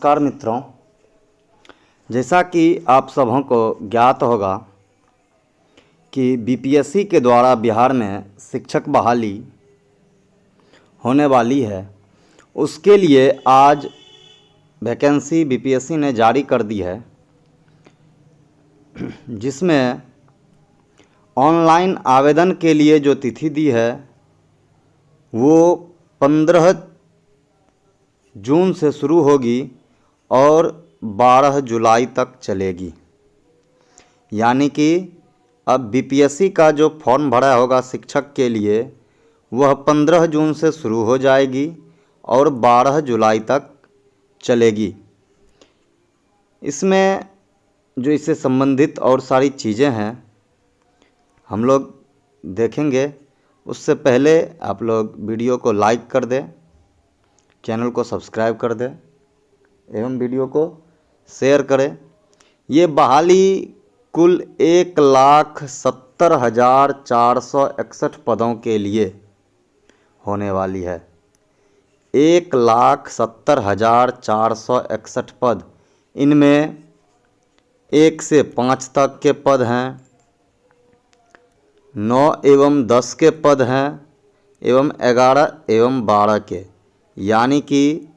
नमस्कार मित्रों, जैसा कि आप सबों को ज्ञात होगा कि बीपीएससी के द्वारा बिहार में शिक्षक बहाली होने वाली है। उसके लिए आज वैकेंसी बीपीएससी ने जारी कर दी है, जिसमें ऑनलाइन आवेदन के लिए जो तिथि दी है वो 15 जून से शुरू होगी और 12 जुलाई तक चलेगी। यानी कि अब बीपीएससी का जो फॉर्म भरा होगा शिक्षक के लिए वह 15 जून से शुरू हो जाएगी और 12 जुलाई तक चलेगी। इसमें जो इससे संबंधित और सारी चीज़ें हैं हम लोग देखेंगे। उससे पहले आप लोग वीडियो को लाइक कर दें, चैनल को सब्सक्राइब कर दें एवं वीडियो को शेयर करें। ये बहाली कुल 1,70,461 पदों के लिए होने वाली है। 1,70,461 पद। इनमें 1 से 5 तक के पद हैं, 9 एवं 10 के पद हैं एवं 11 एवं 12 के। यानी कि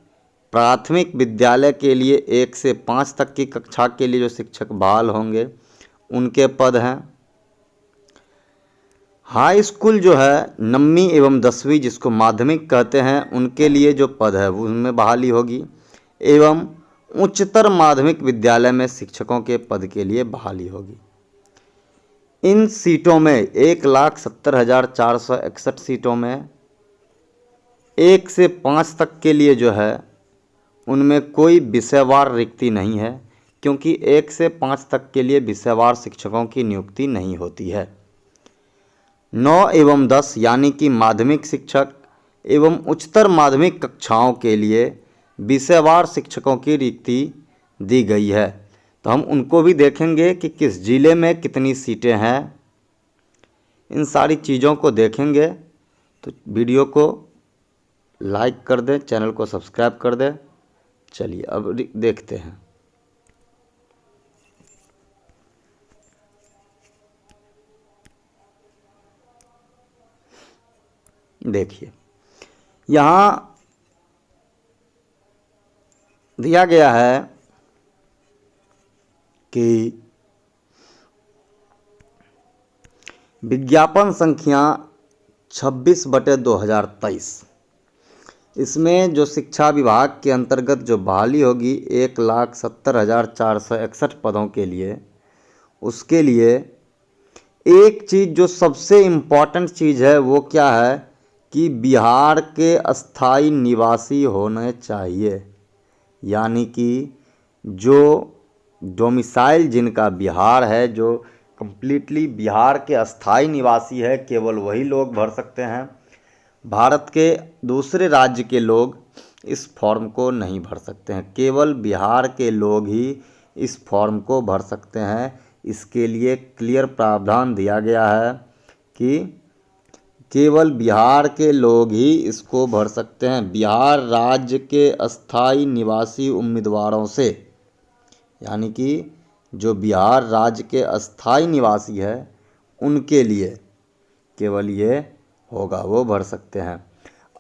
प्राथमिक विद्यालय के लिए 1 से 5 तक की कक्षा के लिए जो शिक्षक बहाल होंगे उनके पद हैं। हाई स्कूल जो है 9वीं एवं 10वीं जिसको माध्यमिक कहते हैं उनके लिए जो पद है उनमें बहाली होगी एवं उच्चतर माध्यमिक विद्यालय में शिक्षकों के पद के लिए बहाली होगी। इन सीटों में 1,70,461 सीटों में 1 से 5 तक के लिए जो है उनमें कोई विषयवार रिक्ति नहीं है, क्योंकि 1 से 5 तक के लिए विषयवार शिक्षकों की नियुक्ति नहीं होती है। 9 एवं 10 यानी कि माध्यमिक शिक्षक एवं उच्चतर माध्यमिक कक्षाओं के लिए विषयवार शिक्षकों की रिक्ति दी गई है। तो हम उनको भी देखेंगे कि किस जिले में कितनी सीटें हैं। इन सारी चीज़ों को देखेंगे। तो वीडियो को लाइक कर दें, चैनल को सब्सक्राइब कर दें। चलिए अब देखते हैं। देखिए, यहाँ दिया गया है कि विज्ञापन संख्या 26/2023। इसमें जो शिक्षा विभाग के अंतर्गत जो बहाली होगी 1,70,461 पदों के लिए, उसके लिए एक चीज़ जो सबसे इम्पॉर्टेंट चीज़ है वो क्या है कि बिहार के अस्थाई निवासी होने चाहिए। यानी कि जो डोमिसाइल जिनका बिहार है, जो कंप्लीटली बिहार के अस्थाई निवासी है, केवल वही लोग भर सकते हैं। भारत के दूसरे राज्य के लोग इस फॉर्म को नहीं भर सकते हैं। केवल बिहार के लोग ही इस फॉर्म को भर सकते हैं। इसके लिए क्लियर प्रावधान दिया गया है कि केवल बिहार के लोग ही इसको भर सकते हैं। बिहार राज्य के अस्थाई निवासी उम्मीदवारों से, यानी कि जो बिहार राज्य के अस्थाई निवासी है उनके लिए केवल ये होगा, वो भर सकते हैं।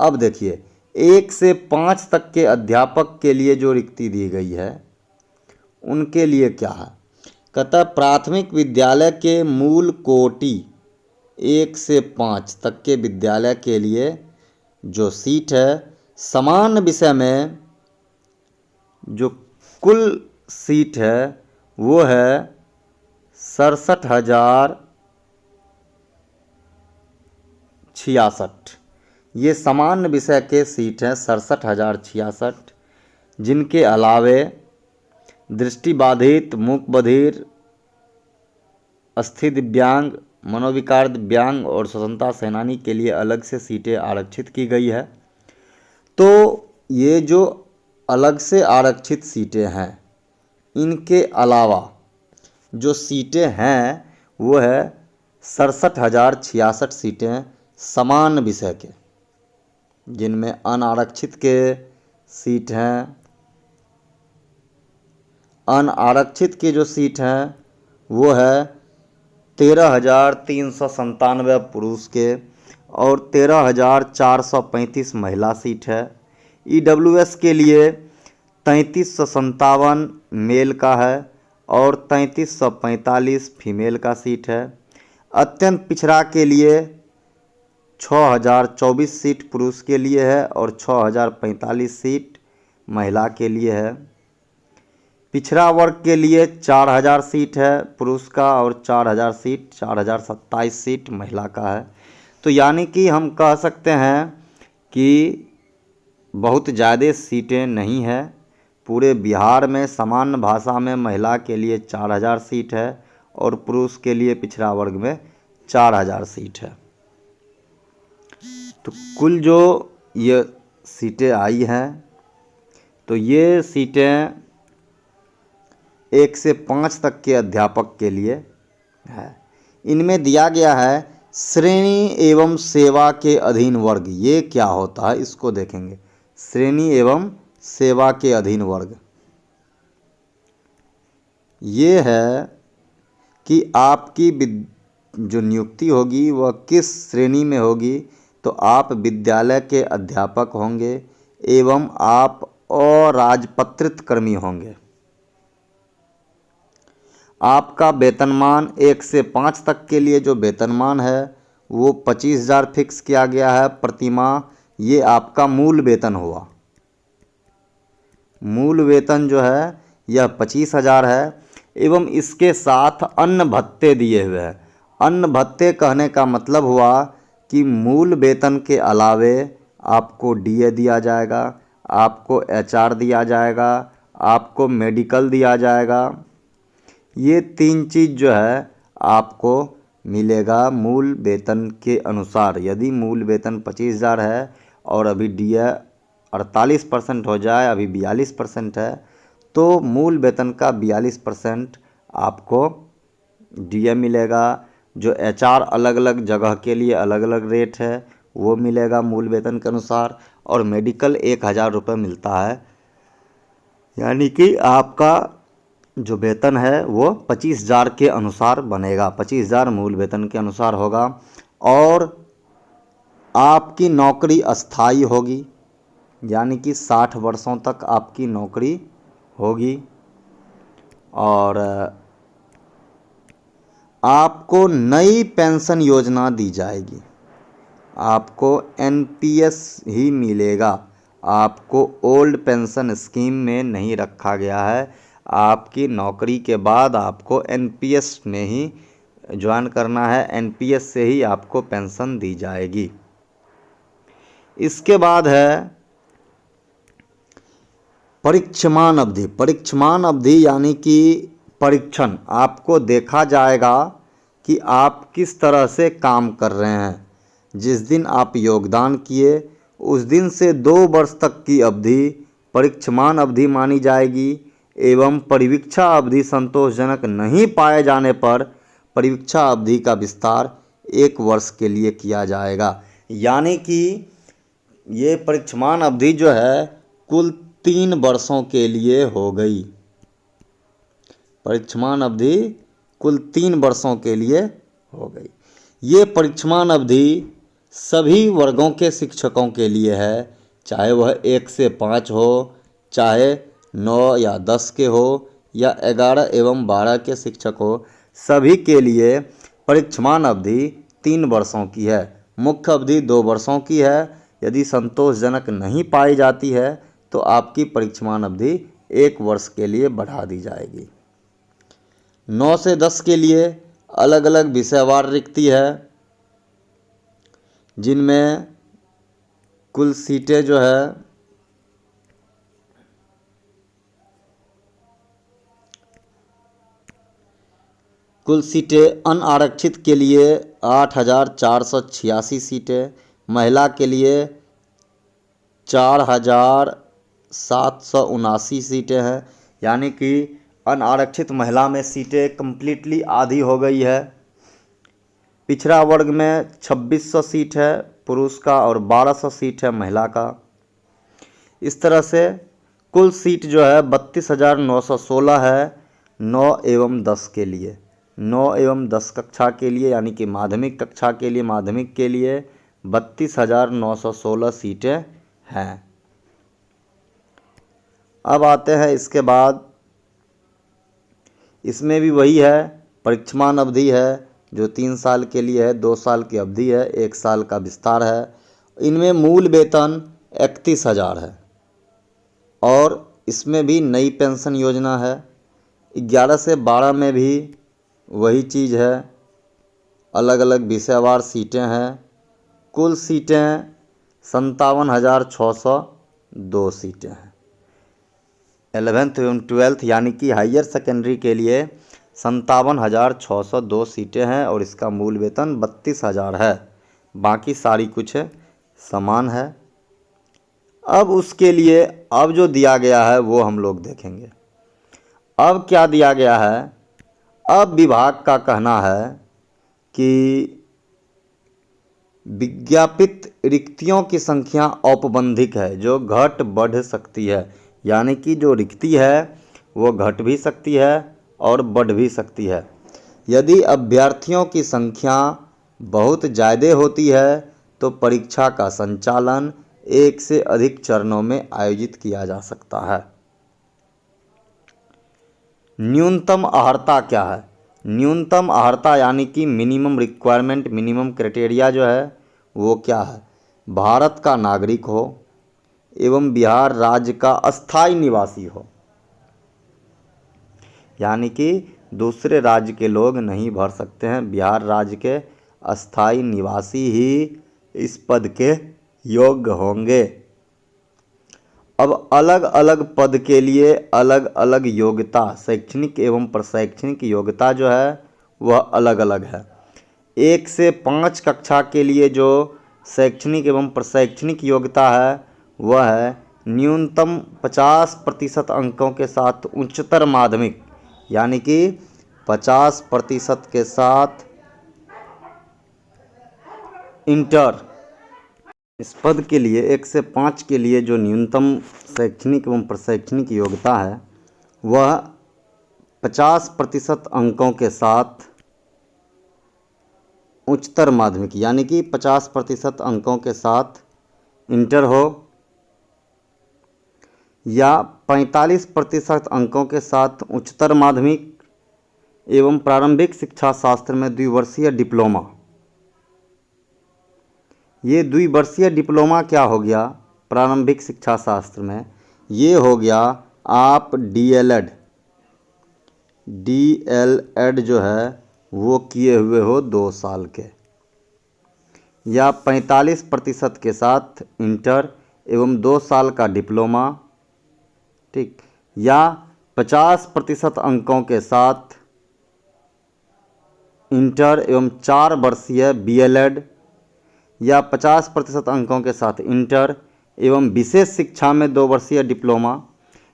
अब देखिए, 1 से 5 तक के अध्यापक के लिए जो रिक्ति दी गई है उनके लिए क्या है। कहता प्राथमिक विद्यालय के मूल कोटि 1 से 5 तक के विद्यालय के लिए जो सीट है, समान विषय में जो कुल सीट है वो है 67,066। ये सामान्य विषय के सीट हैं 67,066, जिनके अलावे दृष्टिबाधित, मूक बधिर, अस्थि दिव्यांग, मनोविकार दिव्यांग और स्वतंत्रता सेनानी के लिए अलग से सीटें आरक्षित की गई है। तो ये जो अलग से आरक्षित सीटें हैं, इनके अलावा जो सीटें हैं वो है 67,066 सीटें समान विषय के, जिनमें अनारक्षित के सीट हैं अनारक्षित की जो सीट है वो है 13,397 पुरुष के और 13,435 महिला सीट है। ईडब्ल्यूएस के लिए 3357 मेल का है और 3345 फीमेल का सीट है। अत्यंत पिछड़ा के लिए 6024 सीट पुरुष के लिए है और 6045 सीट महिला के लिए है। पिछड़ा वर्ग के लिए 4000 सीट है पुरुष का और 4000 सीट 4027 सीट महिला का है। तो यानी कि हम कह सकते हैं कि बहुत ज़्यादा सीटें नहीं है। पूरे बिहार में सामान्य भाषा में महिला के लिए 4000 सीट है और पुरुष के लिए पिछड़ा वर्ग में 4000 सीट है। तो कुल जो ये सीटें आई हैं तो ये सीटें 1 से 5 तक के अध्यापक के लिए है। इनमें दिया गया है श्रेणी एवं सेवा के अधीन वर्ग। ये क्या होता है इसको देखेंगे। श्रेणी एवं सेवा के अधीन वर्ग ये है कि आपकी जो नियुक्ति होगी वह किस श्रेणी में होगी। तो आप विद्यालय के अध्यापक होंगे एवं आप अराजपत्रित कर्मी होंगे। आपका वेतनमान 1 से 5 तक के लिए जो वेतनमान है वो 25,000 फिक्स किया गया है प्रति माह। ये आपका मूल वेतन हुआ। मूल वेतन जो है यह 25,000 है एवं इसके साथ अन्न भत्ते दिए हुए हैं। अन्न भत्ते कहने का मतलब हुआ कि मूल वेतन के अलावे आपको डीए दिया जाएगा, आपको एचआर दिया जाएगा, आपको मेडिकल दिया जाएगा। ये 3 चीज़ जो है आपको मिलेगा मूल वेतन के अनुसार। यदि मूल वेतन 25,000 है और अभी डीए 48% हो जाए, अभी 42% है, तो मूल वेतन का 42% आपको डीए मिलेगा। जो एचआर अलग अलग जगह के लिए अलग अलग रेट है वो मिलेगा मूल वेतन के अनुसार। और मेडिकल 1,000 रुपये मिलता है। यानी कि आपका जो वेतन है वो 25,000 के अनुसार बनेगा। 25,000 मूल वेतन के अनुसार होगा और आपकी नौकरी अस्थाई होगी। यानी कि 60 वर्षों तक आपकी नौकरी होगी और आपको नई पेंशन योजना दी जाएगी। आपको एनपीएस ही मिलेगा। आपको ओल्ड पेंशन स्कीम में नहीं रखा गया है। आपकी नौकरी के बाद आपको एनपीएस में ही ज्वाइन करना है। एनपीएस से ही आपको पेंशन दी जाएगी। इसके बाद है परीक्षमान अवधि। परीक्षमान अवधि यानी कि परीक्षण। आपको देखा जाएगा कि आप किस तरह से काम कर रहे हैं। जिस दिन आप योगदान किए उस दिन से 2 वर्ष तक की अवधि परीक्षमान अवधि मानी जाएगी एवं परिवीक्षा अवधि संतोषजनक नहीं पाए जाने पर परिवीक्षा अवधि का विस्तार 1 वर्ष के लिए किया जाएगा। यानी कि ये परीक्षमान अवधि जो है कुल 3 वर्षों के लिए हो गई। परीक्षमान अवधि कुल 3 वर्षों के लिए हो गई। ये परीक्षमान अवधि सभी वर्गों के शिक्षकों के लिए है, चाहे वह 1 से 5 हो, चाहे 9 या 10 के हो या 11 एवं 12 के शिक्षक हो। सभी के लिए परीक्षमान अवधि 3 वर्षों की है। मुख्य अवधि 2 वर्षों की है। यदि संतोषजनक नहीं पाई जाती है तो आपकी परीक्षमान अवधि 1 वर्ष के लिए बढ़ा दी जाएगी। 9 से 10 के लिए अलग अलग विषयवार रिक्ति है जिनमें कुल सीटें जो है कुल सीटें अनारक्षित के लिए 8,486 सीटें, महिला के लिए 4,779 सीटें हैं। यानी कि अनारक्षित महिला में सीटें कम्प्लीटली आधी हो गई है। पिछड़ा वर्ग में 2600 सीट है पुरुष का और 1200 सीट है महिला का। इस तरह से कुल सीट जो है 32,916 है 9 एवं 10 के लिए, 9 एवं 10 कक्षा के लिए, यानी कि माध्यमिक कक्षा के लिए, माध्यमिक के लिए 32,916 सीटें हैं। अब आते हैं इसके बाद, इसमें भी वही है, परीक्षमान अवधि है जो 3 साल के लिए है, 2 साल की अवधि है, 1 साल का विस्तार है। इनमें मूल वेतन 31,000 है और इसमें भी नई पेंशन योजना है। 11 से 12 में भी वही चीज़ है, अलग अलग विषयवार सीटें हैं। कुल सीटें 57,602 सीटें हैं। 11th एवं 12th यानी कि हायर सेकेंडरी के लिए 57,602 सीटें हैं और इसका मूल वेतन 32,000 है। बाकी सारी कुछ समान है। अब उसके लिए अब जो दिया गया है वो हम लोग देखेंगे। अब क्या दिया गया है, अब विभाग का कहना है कि विज्ञापित रिक्तियों की संख्या औपबंधिक है, जो घट बढ़ सकती है, यानी कि जो रिक्ति है वो घट भी सकती है और बढ़ भी सकती है। यदि अभ्यर्थियों की संख्या बहुत ज़्यादा होती है तो परीक्षा का संचालन एक से अधिक चरणों में आयोजित किया जा सकता है। न्यूनतम अर्हता क्या है? न्यूनतम अर्हता यानी कि मिनिमम रिक्वायरमेंट, मिनिमम क्राइटेरिया जो है वो क्या है? भारत का नागरिक हो एवं बिहार राज्य का अस्थायी निवासी हो, यानी कि दूसरे राज्य के लोग नहीं भर सकते हैं, बिहार राज्य के अस्थायी निवासी ही इस पद के योग्य होंगे। अब अलग अलग पद के लिए अलग अलग योग्यता, शैक्षणिक एवं प्रशैक्षणिक योग्यता जो है वह अलग अलग है। 1 से 5 कक्षा के लिए जो शैक्षणिक एवं प्रशैक्षणिक योग्यता है वह है न्यूनतम 50% अंकों के साथ उच्चतर माध्यमिक, यानी कि 50% के साथ इंटर। इस पद के लिए 1 से 5 के लिए जो न्यूनतम शैक्षणिक एवं प्रशैक्षणिक योग्यता है वह 50% अंकों के साथ उच्चतर माध्यमिक, यानी कि 50% अंकों के साथ इंटर हो, या 45% अंकों के साथ उच्चतर माध्यमिक एवं प्रारंभिक शिक्षा शास्त्र में द्विवर्षीय डिप्लोमा। ये द्विवर्षीय डिप्लोमा क्या हो गया प्रारंभिक शिक्षा शास्त्र में? ये हो गया आप डीएलएड जो है वो किए हुए हो 2 साल के, या 45% के साथ इंटर एवं 2 साल का डिप्लोमा, ठीक, या 50% अंकों के साथ इंटर एवं 4 वर्षीय बीएलएड, या 50% अंकों के साथ इंटर एवं विशेष शिक्षा में 2 वर्षीय डिप्लोमा।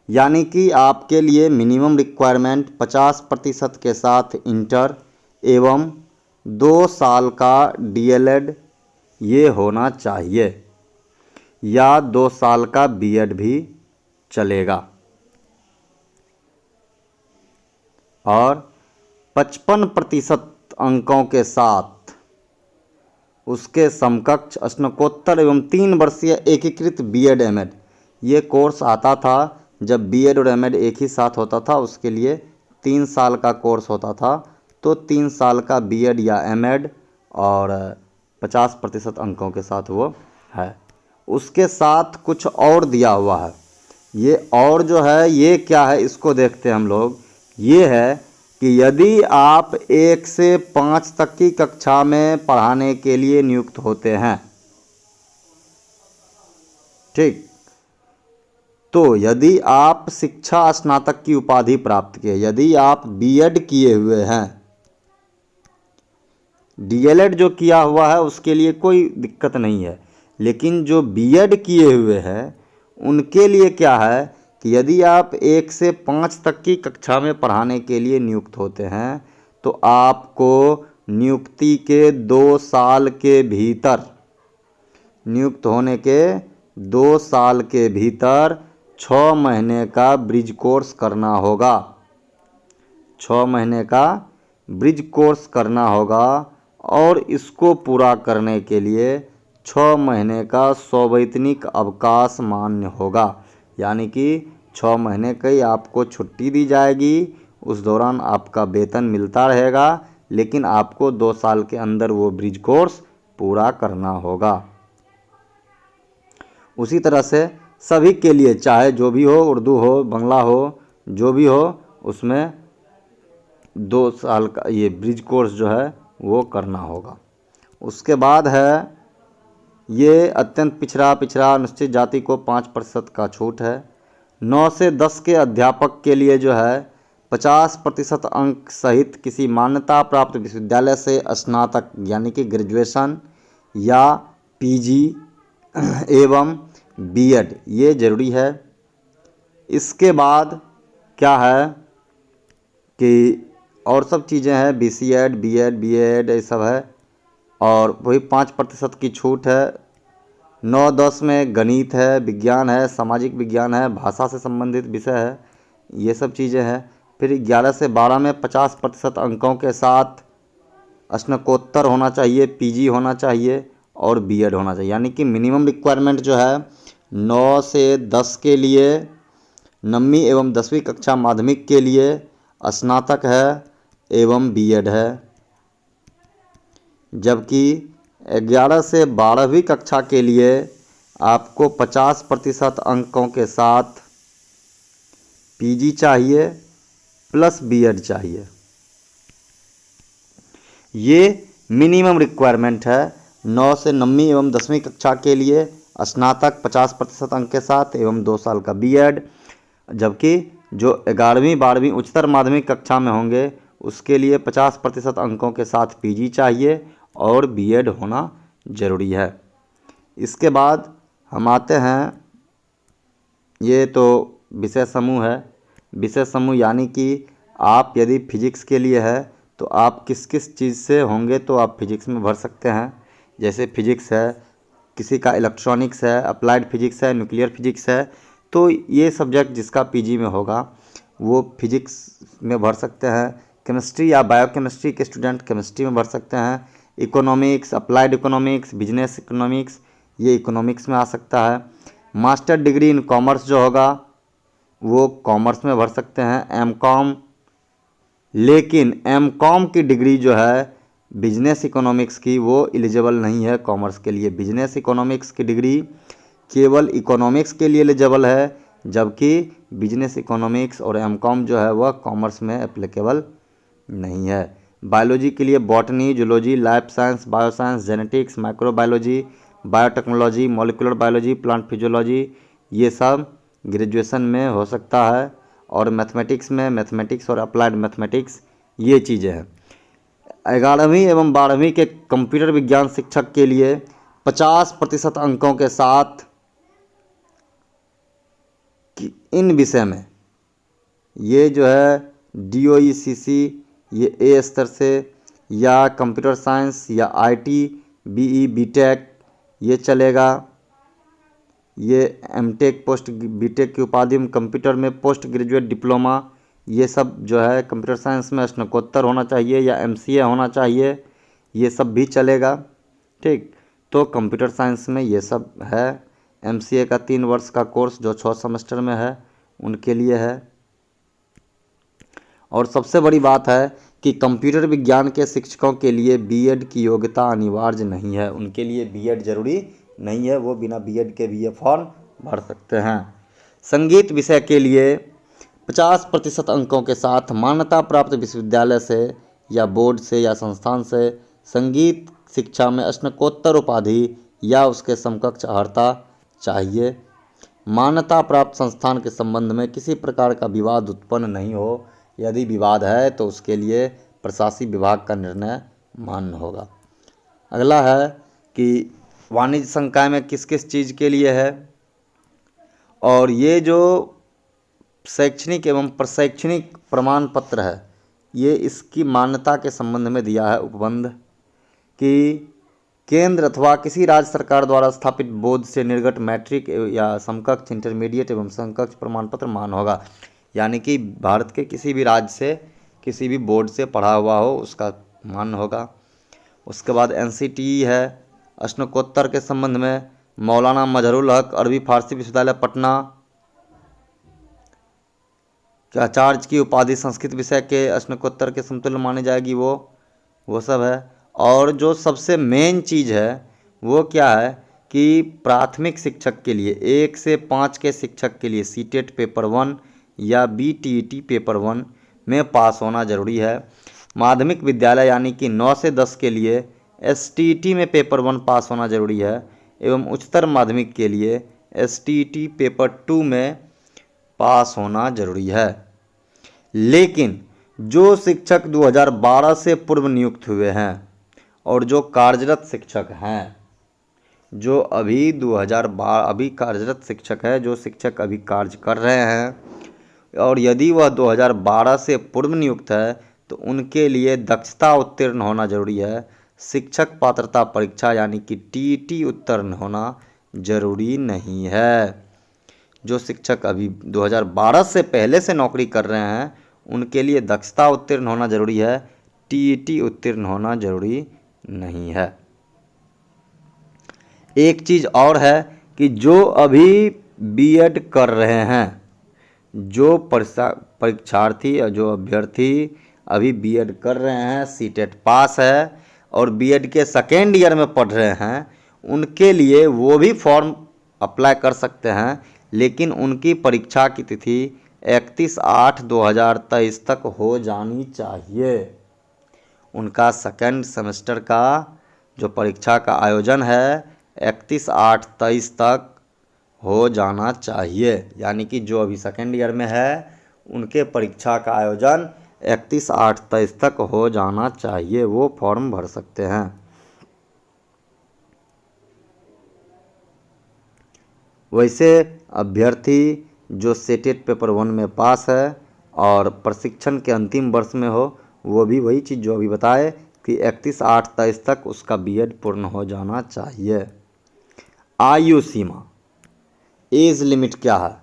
यानी कि आपके लिए मिनिमम रिक्वायरमेंट 50% के साथ इंटर एवं 2 साल का डीएलएड ये होना चाहिए, या 2 साल का बीएड भी चलेगा, और 55% अंकों के साथ उसके समकक्ष स्नातकोत्तर एवं 3 वर्षीय एकीकृत बीएड एमएड। ये कोर्स आता था जब बीएड और एमएड एक ही साथ होता था, उसके लिए 3 साल का कोर्स होता था, तो 3 साल का बीएड या एमएड और 50% अंकों के साथ वो है। उसके साथ कुछ और दिया हुआ है, ये और जो है ये क्या है इसको देखते हैं हम लोग। ये है कि यदि आप 1 से 5 तक की कक्षा में पढ़ाने के लिए नियुक्त होते हैं, ठीक, तो यदि आप शिक्षा स्नातक की उपाधि प्राप्त किए, यदि आप बीएड किए हुए हैं, डीएलएड जो किया हुआ है उसके लिए कोई दिक्कत नहीं है, लेकिन जो बीएड किए हुए हैं उनके लिए क्या है कि यदि आप 1 से 5 तक की कक्षा में पढ़ाने के लिए नियुक्त होते हैं तो आपको नियुक्ति के 2 साल के भीतर, नियुक्त होने के 2 साल के भीतर 6 महीने का ब्रिज कोर्स करना होगा। 6 महीने का ब्रिज कोर्स करना होगा और इसको पूरा करने के लिए 6 महीने का सवैतनिक अवकाश मान्य होगा। यानी कि 6 महीने की आपको छुट्टी दी जाएगी, उस दौरान आपका वेतन मिलता रहेगा, लेकिन आपको 2 साल के अंदर वो ब्रिज कोर्स पूरा करना होगा। उसी तरह से सभी के लिए, चाहे जो भी हो, उर्दू हो, बांग्ला हो, जो भी हो, उसमें 2 साल का ये ब्रिज कोर्स जो है वो करना होगा। उसके बाद है ये अत्यंत पिछड़ा अनुसूचित जाति को 5% का छूट है। 9 से 10 के अध्यापक के लिए जो है 50% अंक सहित किसी मान्यता प्राप्त विश्वविद्यालय से स्नातक यानी कि ग्रेजुएशन या पीजी एवं बीएड ये जरूरी है। इसके बाद क्या है कि और सब चीज़ें हैं, बीसीएड, बीएड, बीएड ये सब है, और वही 5% की छूट है। 9-10 में गणित है, विज्ञान है, सामाजिक विज्ञान है, भाषा से संबंधित विषय है, ये सब चीज़ें हैं। फिर 11 से 12 में 50% अंकों के साथ स्नातकोत्तर होना चाहिए, पीजी होना चाहिए और बीएड होना चाहिए। यानी कि मिनिमम रिक्वायरमेंट जो है 9 से 10 के लिए 9वीं एवं 10वीं कक्षा माध्यमिक के लिए स्नातक है एवं बीएड है, जबकि 11 से 12वीं कक्षा के लिए आपको 50% अंकों के साथ पीजी चाहिए प्लस बीएड चाहिए। ये मिनिमम रिक्वायरमेंट है। 9 से 9वीं एवं 10वीं कक्षा के लिए स्नातक 50% अंक के साथ एवं 2 साल का बीएड, जबकि जो 11वीं 12वीं उच्चतर माध्यमिक कक्षा में होंगे उसके लिए 50% अंकों के साथ पीजी चाहिए और बीएड होना ज़रूरी है। इसके बाद हम आते हैं, ये तो विषय समूह है। विषय समूह यानी कि आप यदि फिजिक्स के लिए है तो आप किस किस चीज़ से होंगे तो आप फिजिक्स में भर सकते हैं। जैसे फिजिक्स है, किसी का इलेक्ट्रॉनिक्स है, अप्लाइड फिजिक्स है, न्यूक्लियर फिजिक्स है, तो ये सब्जेक्ट जिसका पीजी में होगा वो फिजिक्स में भर सकते हैं। केमिस्ट्री या बायोकेमिस्ट्री के स्टूडेंट केमिस्ट्री में भर सकते हैं। Economics, applied economics, business economics, ये इकोनॉमिक्स में आ सकता है। मास्टर डिग्री इन कॉमर्स जो होगा वो कॉमर्स में भर सकते हैं। एमकॉम, लेकिन एमकॉम की डिग्री जो है बिजनेस इकोनॉमिक्स की वो एलिजिबल नहीं है कॉमर्स के लिए। बिजनेस इकोनॉमिक्स की डिग्री केवल इकोनॉमिक्स के लिए एलिजिबल है, जबकि बिजनेस इकोनॉमिक्स और एमकॉम जो है वह कॉमर्स में एप्लीकेबल नहीं है। बायोलॉजी के लिए botany, zoology, life science, bioscience, genetics, microbiology, biotechnology, molecular biology, plant physiology, ये सब ग्रेजुएशन में हो सकता है। और मैथमेटिक्स में मैथमेटिक्स और अप्लाइड मैथमेटिक्स ये चीज़ें हैं। 11वीं एवं 12वीं के कंप्यूटर विज्ञान शिक्षक के लिए 50% अंकों के साथ इन विषय में ये जो है DOECC ये ए स्तर से, या कंप्यूटर साइंस या IT, BE, BTech ये चलेगा। ये MTech पोस्ट BTech की उपाधि में कंप्यूटर में पोस्ट ग्रेजुएट डिप्लोमा, ये सब जो है कंप्यूटर साइंस में स्नातकोत्तर होना चाहिए या MCA होना चाहिए, ये सब भी चलेगा। ठीक, तो कंप्यूटर साइंस में ये सब है। MCA का 3 वर्ष का कोर्स जो 6 सेमेस्टर में है उनके लिए है। और सबसे बड़ी बात है कि कंप्यूटर विज्ञान के शिक्षकों के लिए बीएड की योग्यता अनिवार्य नहीं है, उनके लिए बीएड जरूरी नहीं है, वो बिना बीएड के भी ये फॉर्म भर सकते हैं। संगीत विषय के लिए 50% अंकों के साथ मान्यता प्राप्त विश्वविद्यालय से या बोर्ड से या संस्थान से संगीत शिक्षा में स्नातकोत्तर उपाधि या उसके समकक्ष अर्हता चाहिए। मान्यता प्राप्त संस्थान के संबंध में किसी प्रकार का विवाद उत्पन्न नहीं हो, यदि विवाद है तो उसके लिए प्रशासनिक विभाग का निर्णय मान्य होगा। अगला है कि वाणिज्य संकाय में किस किस चीज़ के लिए है, और ये जो शैक्षणिक एवं प्रशैक्षणिक प्रमाण पत्र है ये इसकी मान्यता के संबंध में दिया है उपबंध कि केंद्र अथवा किसी राज्य सरकार द्वारा स्थापित बोर्ड से निर्गत मैट्रिक या समकक्ष इंटरमीडिएट एवं समकक्ष प्रमाण पत्र मान होगा। यानी कि भारत के किसी भी राज्य से किसी भी बोर्ड से पढ़ा हुआ हो उसका मान होगा। उसके बाद एनसीटीई है। स्नातकोत्तर के संबंध में मौलाना मजहरुल हक अरबी फारसी विश्वविद्यालय पटना के आचार्य की उपाधि संस्कृत विषय के स्नातकोत्तर के समतुल्य मानी जाएगी, वो सब है। और जो सबसे मेन चीज़ है वो क्या है कि प्राथमिक शिक्षक के लिए 1 से 5 के शिक्षक के लिए सीटेट पेपर 1 या बीटीईटी पेपर 1 में पास होना जरूरी है। माध्यमिक विद्यालय यानी कि 9 से 10 के लिए एसटीईटी में पेपर 1 पास होना जरूरी है एवं उच्चतर माध्यमिक के लिए एसटीईटी पेपर 2 में पास होना जरूरी है। लेकिन जो शिक्षक 2012 से पूर्व नियुक्त हुए हैं और जो कार्यरत शिक्षक हैं, जो अभी 2012 अभी कार्यरत शिक्षक है, जो शिक्षक अभी कार्य कर रहे हैं और यदि वह 2012 से पूर्व नियुक्त है तो उनके लिए दक्षता उत्तीर्ण होना जरूरी है। शिक्षक पात्रता परीक्षा यानी कि टीईटी उत्तीर्ण होना जरूरी नहीं है। जो शिक्षक अभी 2012 से पहले से नौकरी कर रहे हैं उनके लिए दक्षता उत्तीर्ण होना जरूरी है, टीईटी उत्तीर्ण होना जरूरी नहीं है। एक चीज़ और है कि जो अभी बीएड कर रहे हैं, जो परीक्षार्थी और जो अभ्यर्थी अभी बीएड कर रहे हैं, सीटेट पास है और बीएड के सेकेंड ईयर में पढ़ रहे हैं, उनके लिए वो भी फॉर्म अप्लाई कर सकते हैं, लेकिन उनकी परीक्षा की तिथि 31/8/2023 तक हो जानी चाहिए। उनका सेकेंड सेमेस्टर का जो परीक्षा का आयोजन है 31/8/23 तक हो जाना चाहिए। यानी कि जो अभी सेकेंड ईयर में है उनके परीक्षा का आयोजन 31/8/23 तक हो जाना चाहिए, वो फॉर्म भर सकते हैं। वैसे अभ्यर्थी जो सेटेट पेपर 1 में पास है और प्रशिक्षण के अंतिम वर्ष में हो, वो भी वही चीज़ जो अभी बताए कि 31/8/23 तक उसका बीएड पूर्ण हो जाना चाहिए। आयु सीमा, एज लिमिट क्या है?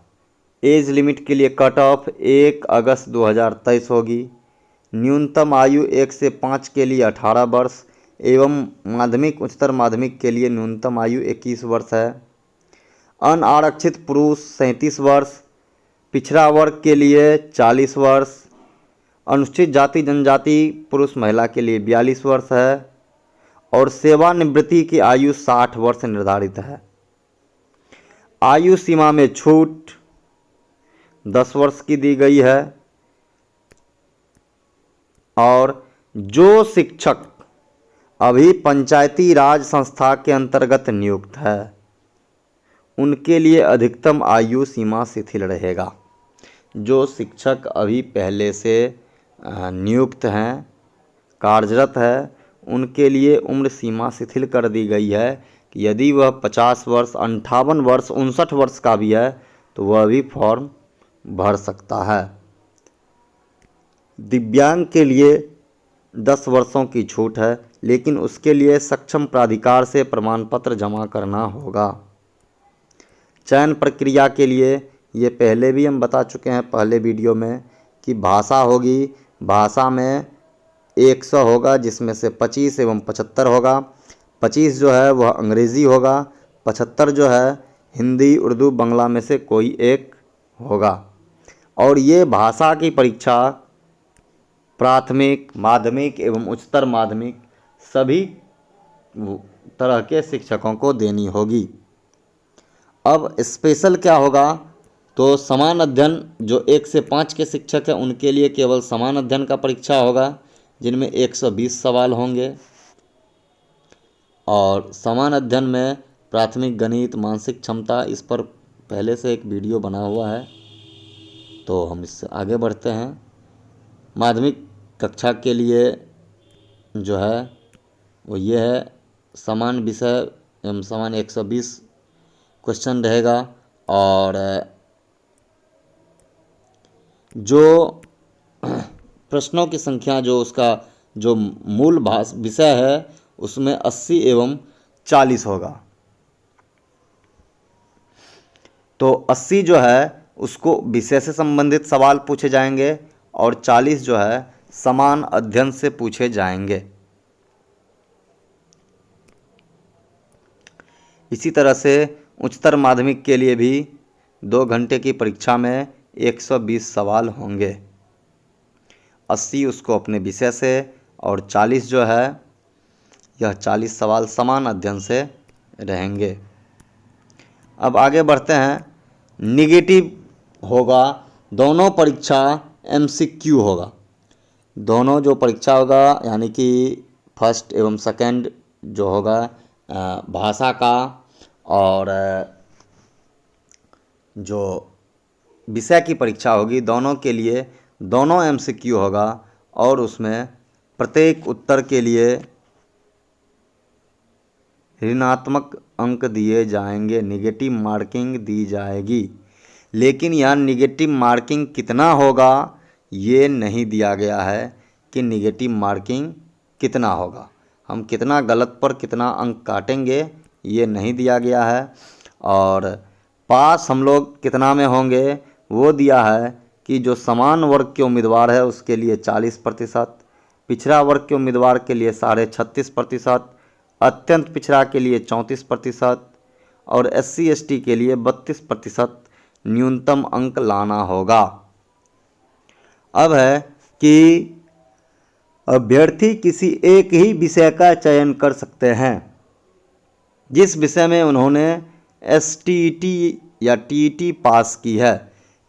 एज लिमिट के लिए कट ऑफ 1 अगस्त 2023 होगी। न्यूनतम आयु 1 से 5 के लिए 18 वर्ष एवं माध्यमिक उच्चतर माध्यमिक के लिए न्यूनतम आयु 21 वर्ष है। अनारक्षित पुरुष 37 वर्ष, पिछड़ा वर्ग के लिए 40 वर्ष, अनुसूचित जाति जनजाति पुरुष महिला के लिए 42 वर्ष है और सेवानिवृत्ति की आयु 60 वर्ष निर्धारित है। आयु सीमा में छूट 10 वर्ष की दी गई है और जो शिक्षक अभी पंचायती राज संस्था के अंतर्गत नियुक्त है उनके लिए अधिकतम आयु सीमा शिथिल रहेगा। जो शिक्षक अभी पहले से नियुक्त हैं, कार्यरत है, उनके लिए उम्र सीमा शिथिल कर दी गई है कि यदि वह 50 वर्ष, 58 वर्ष, 59 वर्ष का भी है तो वह भी फॉर्म भर सकता है। दिव्यांग के लिए 10 वर्षों की छूट है, लेकिन उसके लिए सक्षम प्राधिकार से प्रमाण पत्र जमा करना होगा। चयन प्रक्रिया के लिए ये पहले भी हम बता चुके हैं पहले वीडियो में कि भाषा होगी, भाषा में 100 होगा जिसमें से 25 एवं 75 होगा। 25 जो है वह अंग्रेज़ी होगा, 75 जो है हिंदी, उर्दू, बांग्ला में से कोई एक होगा। और ये भाषा की परीक्षा प्राथमिक, माध्यमिक एवं उच्चतर माध्यमिक सभी तरह के शिक्षकों को देनी होगी। अब स्पेशल क्या होगा, तो समान अध्ययन जो 1 से 5 के शिक्षक हैं उनके लिए केवल समान अध्ययन का परीक्षा होगा जिनमें 120 सवाल होंगे और समान अध्ययन में प्राथमिक गणित, मानसिक क्षमता, इस पर पहले से एक वीडियो बना हुआ है तो हम इससे आगे बढ़ते हैं। माध्यमिक कक्षा के लिए जो है वो ये है, समान विषय एवं समान 120 क्वेश्चन रहेगा और जो प्रश्नों की संख्या जो उसका जो मूल विषय है उसमें 80 एवं 40 होगा। तो 80 जो है उसको विषय से संबंधित सवाल पूछे जाएंगे और 40 जो है समान अध्ययन से पूछे जाएंगे। इसी तरह से उच्चतर माध्यमिक के लिए भी 2 घंटे की परीक्षा में 120 सवाल होंगे। 80 उसको अपने विषय से और 40 जो है यह 40 सवाल समान अध्ययन से रहेंगे। अब आगे बढ़ते हैं। निगेटिव होगा, दोनों परीक्षा MCQ होगा। दोनों जो परीक्षा होगा यानी कि फर्स्ट एवं सेकंड जो होगा भाषा का और जो विषय की परीक्षा होगी, दोनों के लिए दोनों MCQ होगा और उसमें प्रत्येक उत्तर के लिए ऋणात्मक अंक दिए जाएंगे, निगेटिव मार्किंग दी जाएगी। लेकिन यह निगेटिव मार्किंग कितना होगा ये नहीं दिया गया है कि निगेटिव मार्किंग कितना होगा, हम कितना गलत पर कितना अंक काटेंगे ये नहीं दिया गया है। और पास हम लोग कितना में होंगे वो दिया है कि जो समान वर्ग के उम्मीदवार है उसके लिए 40%, पिछड़ा वर्ग के उम्मीदवार के लिए 36.5%, अत्यंत पिछड़ा के लिए 34% और SC ST के लिए 32% न्यूनतम अंक लाना होगा। अब है कि अभ्यर्थी किसी एक ही विषय का चयन कर सकते हैं जिस विषय में उन्होंने STET या TET पास की है।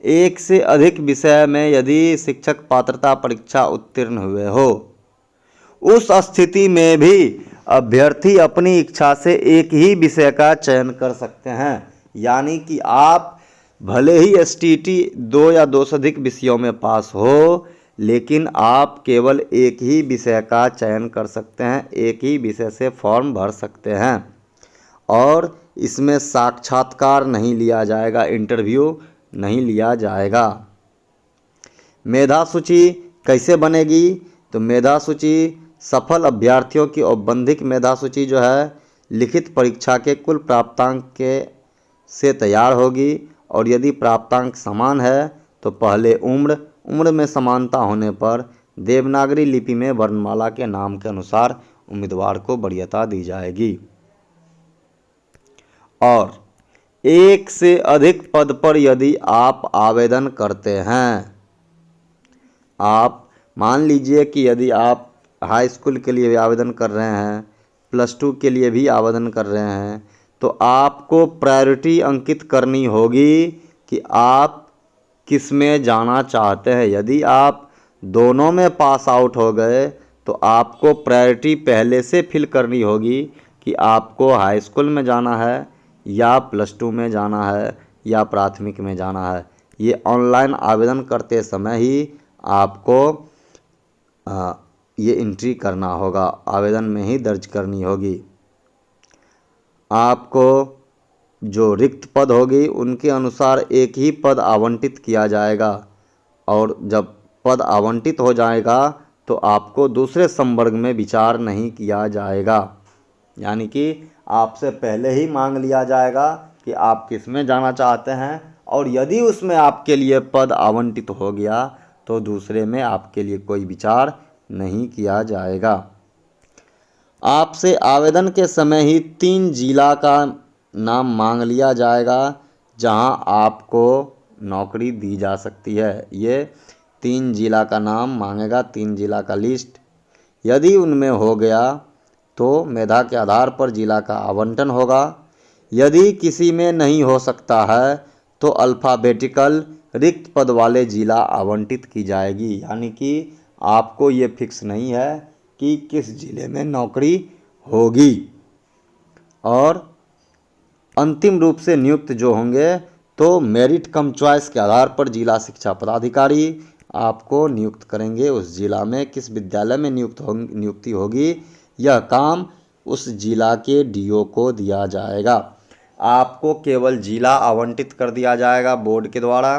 एक से अधिक विषय में यदि शिक्षक पात्रता परीक्षा उत्तीर्ण हुए हो, उस स्थिति में भी अभ्यर्थी अपनी इच्छा से एक ही विषय का चयन कर सकते हैं। यानी कि आप भले ही STET 2 या 2 से अधिक विषयों में पास हो, लेकिन आप केवल एक ही विषय का चयन कर सकते हैं, एक ही विषय से फॉर्म भर सकते हैं और इसमें साक्षात्कार नहीं लिया जाएगा, इंटरव्यू नहीं लिया जाएगा। मेधा सूची कैसे बनेगी? तो मेधा सूची सफल अभ्यर्थियों की औपबंधिक मेधा सूची जो है लिखित परीक्षा के कुल प्राप्तांक के से तैयार होगी और यदि प्राप्तांक समान है तो पहले उम्र में समानता होने पर देवनागरी लिपि में वर्णमाला के नाम के अनुसार उम्मीदवार को वरीयता दी जाएगी। और एक से अधिक पद पर यदि आप आवेदन करते हैं, आप मान लीजिए कि यदि आप हाई स्कूल के लिए भी आवेदन कर रहे हैं, +2 के लिए भी आवेदन कर रहे हैं, तो आपको प्रायोरिटी अंकित करनी होगी कि आप किस में जाना चाहते हैं। यदि आप दोनों में पास आउट हो गए तो आपको प्रायोरिटी पहले से फिल करनी होगी कि आपको हाई स्कूल में जाना है या +2 में जाना है या प्राथमिक में जाना है। ये ऑनलाइन आवेदन करते समय ही आपको ये एंट्री करना होगा, आवेदन में ही दर्ज करनी होगी। आपको जो रिक्त पद होगी उनके अनुसार एक ही पद आवंटित किया जाएगा और जब पद आवंटित हो जाएगा तो आपको दूसरे संवर्ग में विचार नहीं किया जाएगा। यानी कि आपसे पहले ही मांग लिया जाएगा कि आप किस में जाना चाहते हैं और यदि उसमें आपके लिए पद आवंटित हो गया तो दूसरे में आपके लिए कोई विचार नहीं किया जाएगा। आपसे आवेदन के समय ही 3 जिला का नाम मांग लिया जाएगा जहां आपको नौकरी दी जा सकती है। ये 3 जिला का नाम मांगेगा, 3 जिला का लिस्ट। यदि उनमें हो गया तो मेधा के आधार पर जिला का आवंटन होगा। यदि किसी में नहीं हो सकता है तो अल्फ़ाबेटिकल रिक्त पद वाले जिला आवंटित की जाएगी। यानी कि आपको ये फिक्स नहीं है कि किस जिले में नौकरी होगी। और अंतिम रूप से नियुक्त जो होंगे तो मेरिट कम चॉइस के आधार पर जिला शिक्षा पदाधिकारी आपको नियुक्त करेंगे। उस जिला में किस विद्यालय में नियुक्ति होगी यह काम उस जिला के DO को दिया जाएगा। आपको केवल जिला आवंटित कर दिया जाएगा बोर्ड के द्वारा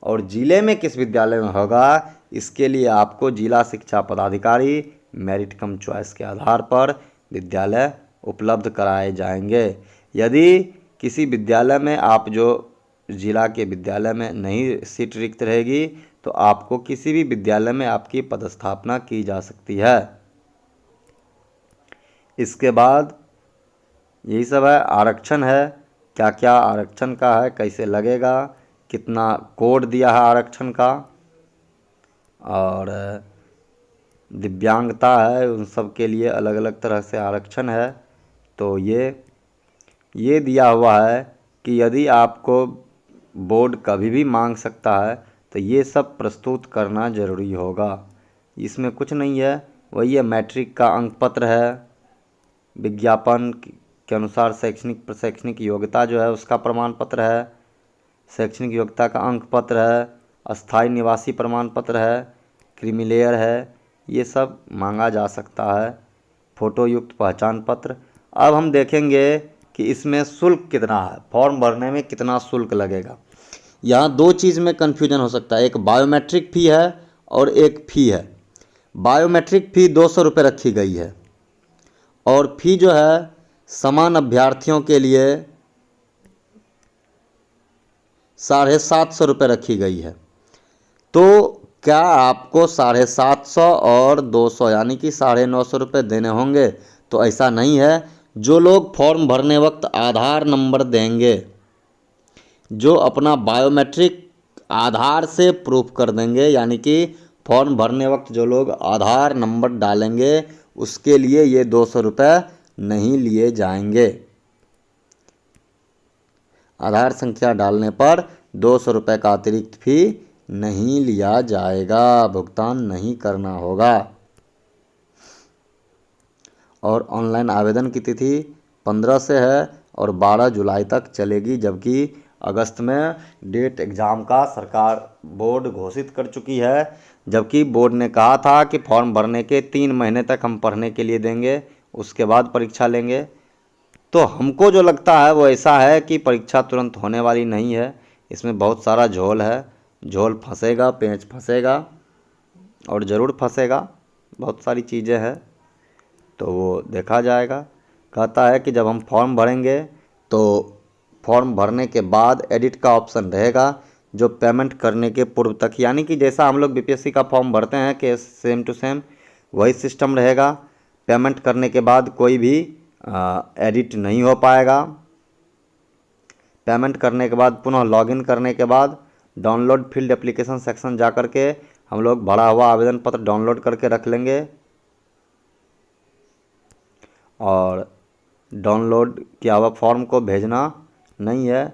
और जिले में किस विद्यालय में होगा इसके लिए आपको जिला शिक्षा पदाधिकारी मेरिट कम चॉइस के आधार पर विद्यालय उपलब्ध कराए जाएंगे। यदि किसी विद्यालय में आप जो जिला के विद्यालय में नहीं सीट रिक्त रहेगी तो आपको किसी भी विद्यालय में आपकी पदस्थापना की जा सकती है। इसके बाद यही सब है, आरक्षण है, क्या क्या आरक्षण का है, कैसे लगेगा, कितना कोड दिया है आरक्षण का, और दिव्यांगता है उन सब के लिए अलग अलग तरह से आरक्षण है। तो ये दिया हुआ है कि यदि आपको बोर्ड कभी भी मांग सकता है तो ये सब प्रस्तुत करना ज़रूरी होगा। इसमें कुछ नहीं है, वही है, मैट्रिक का अंक पत्र है, विज्ञापन के अनुसार शैक्षणिक योग्यता जो है उसका प्रमाण पत्र है, शैक्षणिक योग्यता का अंक पत्र है, अस्थायी निवासी प्रमाण पत्र है, क्रीमिलेयर है, ये सब मांगा जा सकता है, फ़ोटो युक्त पहचान पत्र। अब हम देखेंगे कि इसमें शुल्क कितना है, फॉर्म भरने में कितना शुल्क लगेगा। यहाँ दो चीज़ में कन्फ्यूजन हो सकता है, एक बायोमेट्रिक फ़ी है और एक फ़ी है। बायोमेट्रिक फ़ी 200 रुपये रखी गई है और फ़ी जो है समान अभ्यर्थियों के लिए 750 रुपये रखी गई है। तो क्या आपको 750 और 200 यानी कि 950 रुपये देने होंगे? तो ऐसा नहीं है। जो लोग फॉर्म भरने वक्त आधार नंबर देंगे, जो अपना बायोमेट्रिक आधार से प्रूफ कर देंगे, यानी कि फॉर्म भरने वक्त जो लोग आधार नंबर डालेंगे उसके लिए ये 200 रुपये नहीं लिए जाएंगे। आधार संख्या डालने पर 200 रुपये का अतिरिक्त फ़ी नहीं लिया जाएगा, भुगतान नहीं करना होगा। और ऑनलाइन आवेदन की तिथि 15 से है और 12 जुलाई तक चलेगी, जबकि अगस्त में डेट एग्ज़ाम का सरकार बोर्ड घोषित कर चुकी है। जबकि बोर्ड ने कहा था कि फॉर्म भरने के 3 महीने तक हम पढ़ने के लिए देंगे, उसके बाद परीक्षा लेंगे। तो हमको जो लगता है वो ऐसा है कि परीक्षा तुरंत होने वाली नहीं है, इसमें बहुत सारा झोल है, झोल फंसेगा, पेंच फंसेगा और ज़रूर फंसेगा, बहुत सारी चीज़ें हैं, तो वो देखा जाएगा। कहता है कि जब हम फॉर्म भरेंगे तो फॉर्म भरने के बाद एडिट का ऑप्शन रहेगा, जो पेमेंट करने के पूर्व तक, यानी कि जैसा हम लोग बीपीएससी का फॉर्म भरते हैं कि सेम टू सेम वही सिस्टम रहेगा। पेमेंट करने के बाद कोई भी एडिट नहीं हो पाएगा। पेमेंट करने के बाद पुनः लॉगिन करने के बाद डाउनलोड फील्ड एप्लीकेशन सेक्शन जा कर के हम लोग भरा हुआ आवेदन पत्र डाउनलोड करके रख लेंगे और डाउनलोड किया हुआ फॉर्म को भेजना नहीं है,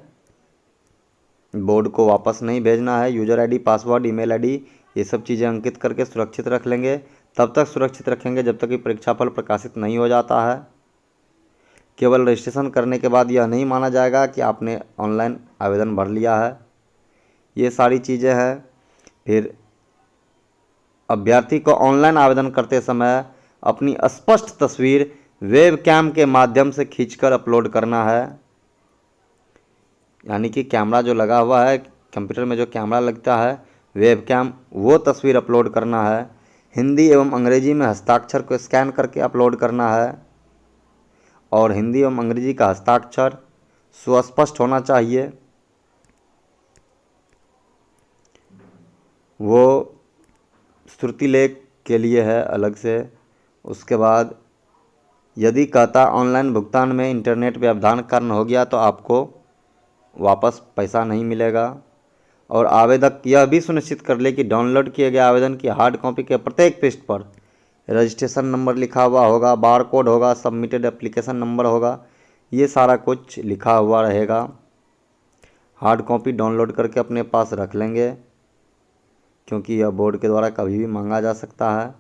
बोर्ड को वापस नहीं भेजना है। User ID, password, email ID ये सब चीज़ें अंकित करके सुरक्षित रख लेंगे। तब तक सुरक्षित रखेंगे जब तक कि परीक्षाफल प्रकाशित नहीं हो जाता है। केवल रजिस्ट्रेशन करने के बाद यह नहीं माना जाएगा कि आपने ऑनलाइन आवेदन भर लिया है। ये सारी चीज़ें हैं। फिर अभ्यर्थी को ऑनलाइन आवेदन करते समय अपनी स्पष्ट तस्वीर वेब कैम के माध्यम से खींचकर अपलोड करना है, यानी कि कैमरा जो लगा हुआ है, कंप्यूटर में जो कैमरा लगता है वेब कैम, वो तस्वीर अपलोड करना है। हिंदी एवं अंग्रेजी में हस्ताक्षर को स्कैन करके अपलोड करना है और हिंदी एवं अंग्रेजी का हस्ताक्षर सुस्पष्ट होना चाहिए। वो श्रुतिलेख के लिए है अलग से। उसके बाद यदि कहता ऑनलाइन भुगतान में इंटरनेट व्यवधान कारण हो गया तो आपको वापस पैसा नहीं मिलेगा। और आवेदक यह भी सुनिश्चित कर ले कि डाउनलोड किए गए आवेदन की हार्ड कॉपी के प्रत्येक पृष्ठ पर रजिस्ट्रेशन नंबर लिखा हुआ होगा, बार कोड होगा, सबमिटेड एप्लीकेशन नंबर होगा, ये सारा कुछ लिखा हुआ रहेगा। हार्ड कॉपी डाउनलोड करके अपने पास रख लेंगे, क्योंकि यह बोर्ड के द्वारा कभी भी मांगा जा सकता है।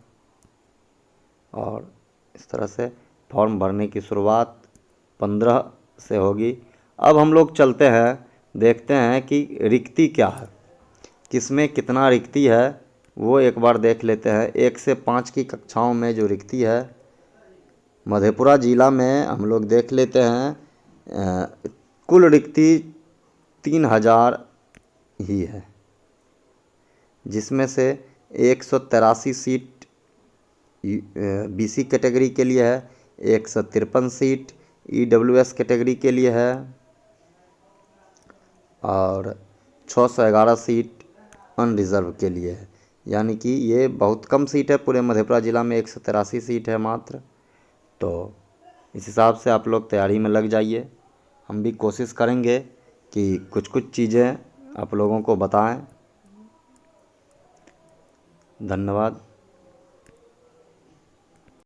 और इस तरह से फॉर्म भरने की शुरुआत 15 से होगी। अब हम लोग चलते हैं, देखते हैं कि रिक्ति क्या है, किसमें कितना रिक्ति है वो एक बार देख लेते हैं। 1 से 5 की कक्षाओं में जो रिक्ति है मधेपुरा जिला में हम लोग देख लेते हैं। कुल रिक्ति 3000 ही है, जिसमें से 183 सीट बीसी कैटेगरी के लिए है, 153 सीट EWS कैटेगरी के लिए है और 611 सीट अनरिजर्व के लिए है। यानी कि ये बहुत कम सीट है, पूरे मधेपुरा ज़िला में 183 सीट है मात्र। तो इस हिसाब से आप लोग तैयारी में लग जाइए। हम भी कोशिश करेंगे कि कुछ कुछ चीज़ें आप लोगों को बताएं। धन्यवाद।